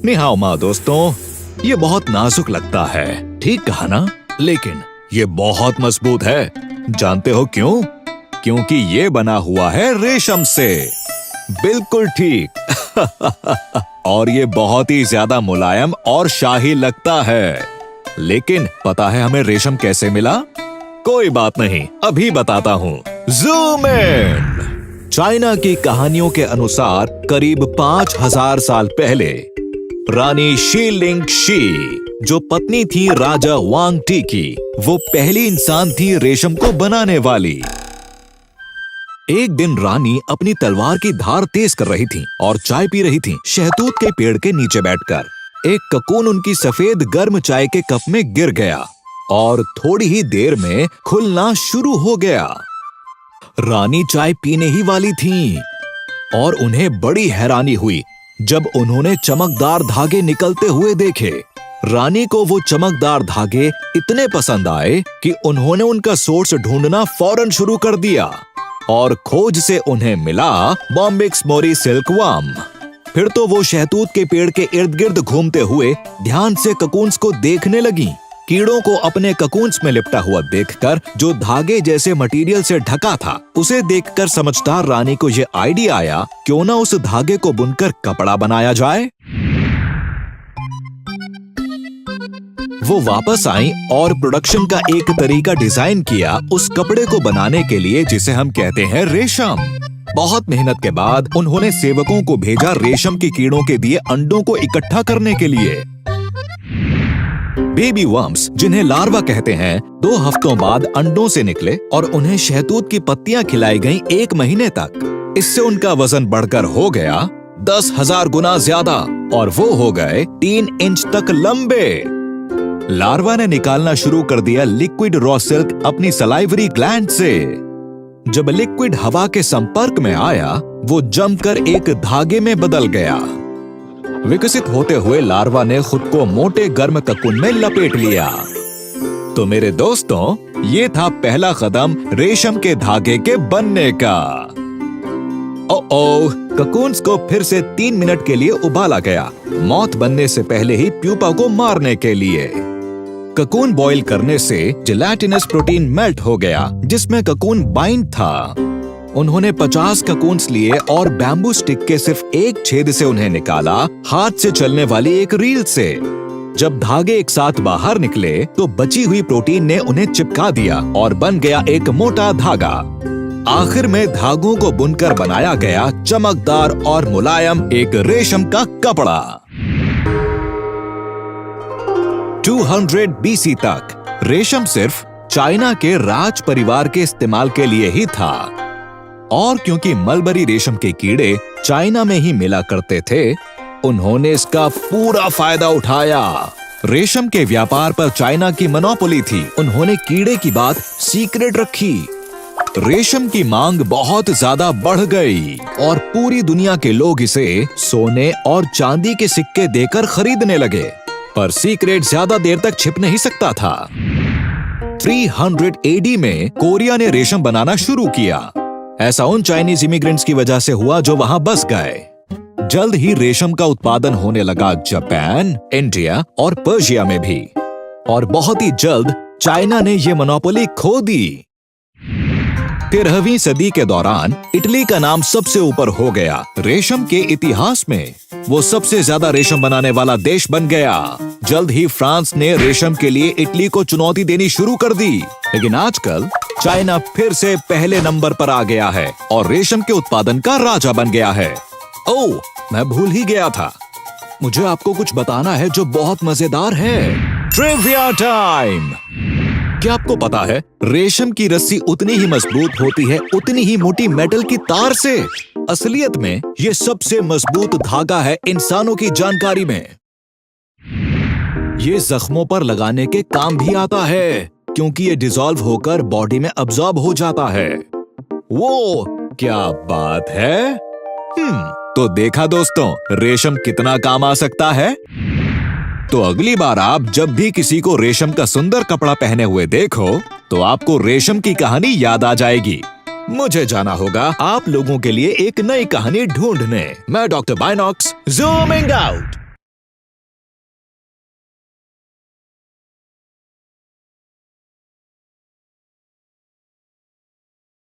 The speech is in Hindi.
नि हाओ मा दोस्तों, ये बहुत नाजुक लगता है, ठीक कहा ना? लेकिन ये बहुत मजबूत है। जानते हो क्यों? क्योंकि ये बना हुआ है रेशम से। बिल्कुल ठीक। और ये बहुत ही ज्यादा मुलायम और शाही लगता है। लेकिन पता है हमें रेशम कैसे मिला? कोई बात नहीं, अभी बताता हूँ। Zoom in. चाइना की कहानियों के अनुसार करीब 5000 साल पहले रानी शी लिंग शी, जो पत्नी थी राजा वांग टी की, वो पहली इंसान थी रेशम को बनाने वाली। एक दिन रानी अपनी तलवार की धार तेज कर रही थी और चाय पी रही थी, शहतूत के पेड़ के नीचे बैठकर। एक ककून उनकी सफेद गर्म चाय के कप में गिर गया और थोड़ी ही देर में खुलना शुरू हो गया। रानी चाय पीने ही वाली थीं और उन्हें बड़ी हैरानी हुई जब उन्होंने चमकदार धागे निकलते हुए देखे। रानी को वो चमकदार धागे इतने पसंद आए कि उन्होंने उनका सोर्स ढूंढना फौरन शुरू कर दिया और खोज से उन्हें मिला बॉम्बिक्स मोरी सिल्कवर्म। फिर तो वो शहतूत के पेड़ के इर्द गिर्द घूमते हुए ध्यान से ककून्स को देखने लगी। कीड़ों को अपने ककून्स में लिपटा हुआ देखकर, जो धागे जैसे मटेरियल से ढका था, उसे देखकर समझदार रानी को ये आइडिया आया, क्यों ना उस धागे को बुनकर कपड़ा बनाया जाए। वो वापस आई और प्रोडक्शन का एक तरीका डिजाइन किया उस कपड़े को बनाने के लिए जिसे हम कहते हैं रेशम। बहुत मेहनत के बाद उन्होंने सेवकों को भेजा रेशम के कीड़ों के दिए अंडों को इकट्ठा करने के लिए। बेबी वर्म्स, जिन्हें लार्वा कहते हैं, 2 हफ्तों बाद अंडों से निकले और उन्हें शहतूत की पत्तियां खिलाई गईं 1 महीने तक। इससे उनका वजन बढ़कर हो गया 10,000 गुना ज्यादा और वो हो गए 3 इंच तक लंबे। लार्वा ने निकालना शुरू कर दिया लिक्विड रॉ सिल्क अपनी सलाइवरी ग्लैंड से। जब लिक्विड हवा के संपर्क में आया, वो जमकर एक धागे में बदल गया। विकसित होते हुए लार्वा ने खुद को मोटे गर्म ककून में लपेट लिया। तो मेरे दोस्तों, ये था पहला कदम रेशम के धागे के बनने का। ओ, ककून्स को फिर से 3 मिनट के लिए उबाला गया, मौत बनने से पहले ही प्यूपा को मारने के लिए। ककून बॉईल करने से जेलेटिनस प्रोटीन मेल्ट हो गया, जिसमें ककून बाइंड था। उन्होंने 50 ककून्स लिए और बैम्बू स्टिक के सिर्फ एक छेद से उन्हें निकाला, हाथ से चलने वाली एक रील से। जब धागे एक साथ बाहर निकले तो बची हुई प्रोटीन ने उन्हें चिपका दिया और बन गया एक मोटा धागा। आखिर में धागों को बुनकर बनाया गया चमकदार और मुलायम एक रेशम का कपड़ा। 200 BC तक रेशम सिर्फ चाइना के राज परिवार के इस्तेमाल के लिए ही था, और क्योंकि मलबरी रेशम के कीड़े चाइना में ही मिला करते थे, उन्होंने इसका पूरा फायदा उठाया। रेशम के व्यापार पर चाइना की मोनोपोली थी। उन्होंने कीड़े की बात सीक्रेट रखी। रेशम की मांग बहुत ज्यादा बढ़ गई और पूरी दुनिया के लोग इसे सोने और चांदी के सिक्के देकर खरीदने लगे। पर सीक्रेट ज्यादा देर तक छिप नहीं सकता था। 300 AD में कोरिया ने रेशम बनाना शुरू किया। ऐसा उन चाइनीज इमिग्रेंट्स की वजह से हुआ जो वहां बस गए। जल्द ही रेशम का उत्पादन होने लगा जापान, इंडिया और पर्शिया में भी, और बहुत ही जल्द चाइना ने ये मोनोपोली खो दी। 13वीं सदी के दौरान इटली का नाम सबसे ऊपर हो गया। रेशम के इतिहास में वो सबसे ज्यादा रेशम बनाने वाला देश बन गया। जल्द ही फ्रांस ने रेशम के लिए इटली को चुनौती देनी शुरू कर दी। लेकिन आजकल चाइना फिर से पहले नंबर पर आ गया है और रेशम के उत्पादन का राजा बन गया है। ओह, मैं भूल ही गया था, मुझे आपको कुछ बताना है जो बहुत मजेदार है। Trivia time. क्या आपको पता है रेशम की रस्सी उतनी ही मजबूत होती है उतनी ही मोटी मेटल की तार से। असलियत में ये सबसे मजबूत धागा है इंसानों की जानकारी में। ये जख्मों पर लगाने के काम भी आता है क्योंकि ये डिसॉल्व होकर बॉडी में अब्सॉर्ब हो जाता है। वो क्या बात है। तो देखा दोस्तों, रेशम कितना काम आ सकता है। तो अगली बार आप जब भी किसी को रेशम का सुंदर कपड़ा पहने हुए देखो तो आपको रेशम की कहानी याद आ जाएगी। मुझे जाना होगा आप लोगों के लिए एक नई कहानी ढूंढने। मैं डॉक्टर बाइनॉक्स, ज़ूमिंग आउट।